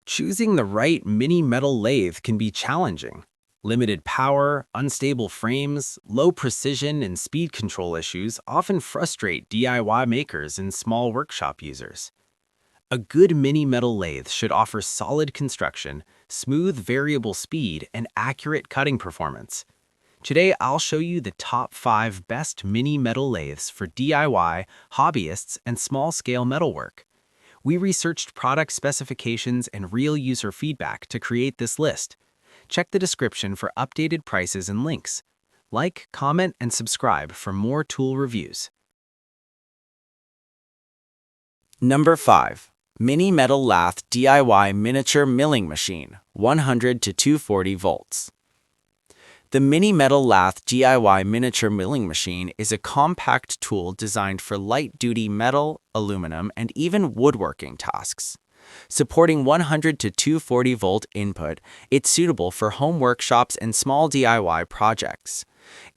Choosing the right mini metal lathe can be challenging. Limited power, unstable frames, low precision, and speed control issues often frustrate DIY makers and small workshop users. A good mini metal lathe should offer solid construction, smooth variable speed, and accurate cutting performance. Today, I'll show you the top 5 best mini metal lathes for DIY, hobbyists, and small-scale metalwork. We researched product specifications and real user feedback to create this list. Check the description for updated prices and links. Like, comment, and subscribe for more tool reviews. Number 5. Mini Metal Lathe DIY Miniature Milling Machine, 100 to 240 volts. The Mini Metal Lathe DIY Miniature Milling Machine is a compact tool designed for light-duty metal, aluminum, and even woodworking tasks. Supporting 100 to 240 volt input, it's suitable for home workshops and small DIY projects.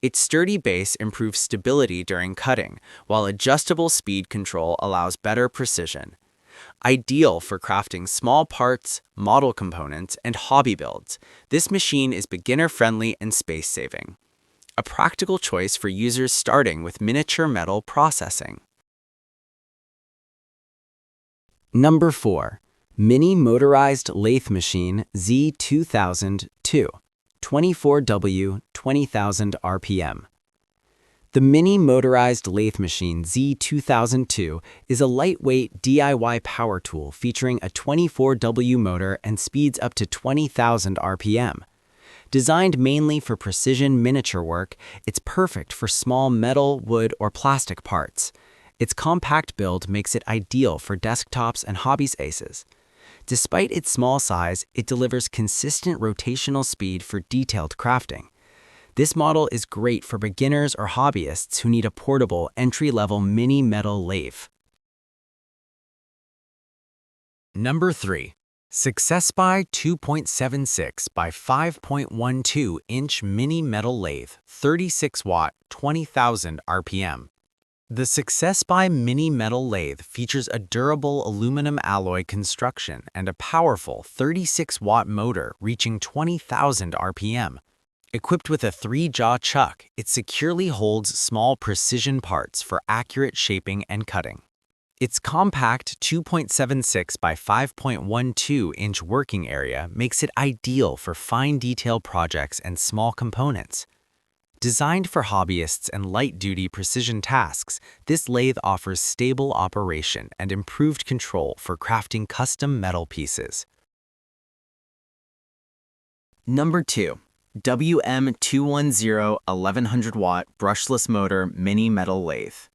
Its sturdy base improves stability during cutting, while adjustable speed control allows better precision. Ideal for crafting small parts, model components, and hobby builds, this machine is beginner-friendly and space-saving. A practical choice for users starting with miniature metal processing. Number 4. Mini Motorized Lathe Machine Z20002 24W 20,000 RPM. The Mini Motorized Lathe Machine Z2002 is a lightweight DIY power tool featuring a 24W motor and speeds up to 20,000 RPM. Designed mainly for precision miniature work, it's perfect for small metal, wood, or plastic parts. Its compact build makes it ideal for desktops and hobbyists. Despite its small size, it delivers consistent rotational speed for detailed crafting. This model is great for beginners or hobbyists who need a portable, entry-level mini metal lathe. Number 3. SucceBuy 2.76 by 5.12-inch Mini Metal Lathe, 36 watt, 20,000 RPM. The SucceBuy Mini Metal Lathe features a durable aluminum alloy construction and a powerful 36-watt motor reaching 20,000 RPM. Equipped with a 3-jaw chuck, it securely holds small precision parts for accurate shaping and cutting. Its compact 2.76 by 5.12-inch working area makes it ideal for fine detail projects and small components. Designed for hobbyists and light-duty precision tasks, this lathe offers stable operation and improved control for crafting custom metal pieces. Number 2. WM210 1100-watt brushless motor Mini Metal Lathe.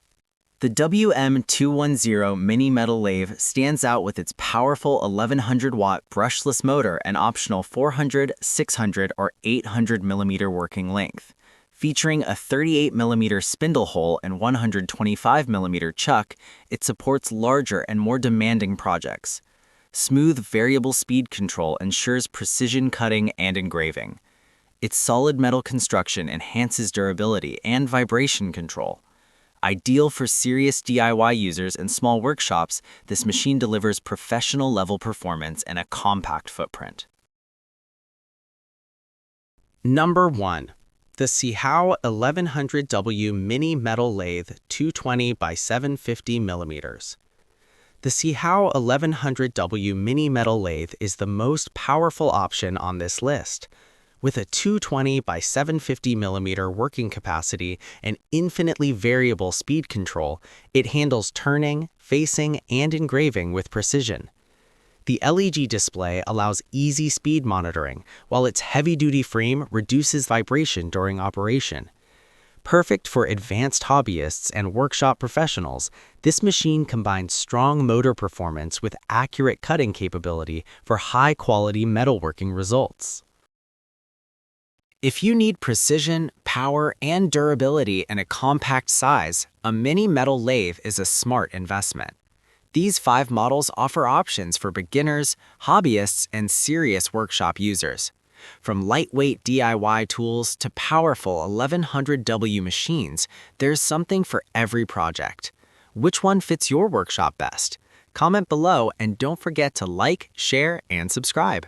The WM210 Mini Metal Lathe stands out with its powerful 1100-watt brushless motor and optional 400, 600, or 800 mm working length. Featuring a 38 mm spindle hole and 125 mm chuck, it supports larger and more demanding projects. Smooth variable speed control ensures precision cutting and engraving. Its solid metal construction enhances durability and vibration control. Ideal for serious DIY users and small workshops, this machine delivers professional-level performance and a compact footprint. Number 1. The Sihao 1100W Mini Metal Lathe 220 by 750 mm. The Sihao 1100W Mini Metal Lathe is the most powerful option on this list. With a 220 by 750 mm working capacity and infinitely variable speed control, it handles turning, facing, and engraving with precision. The LED display allows easy speed monitoring, while its heavy-duty frame reduces vibration during operation. Perfect for advanced hobbyists and workshop professionals, this machine combines strong motor performance with accurate cutting capability for high-quality metalworking results. If you need precision, power, and durability in a compact size, a Mini Metal Lathe is a smart investment. These 5 models offer options for beginners, hobbyists, and serious workshop users. From lightweight DIY tools to powerful 1100W machines, there's something for every project. Which one fits your workshop best? Comment below and don't forget to like, share, and subscribe.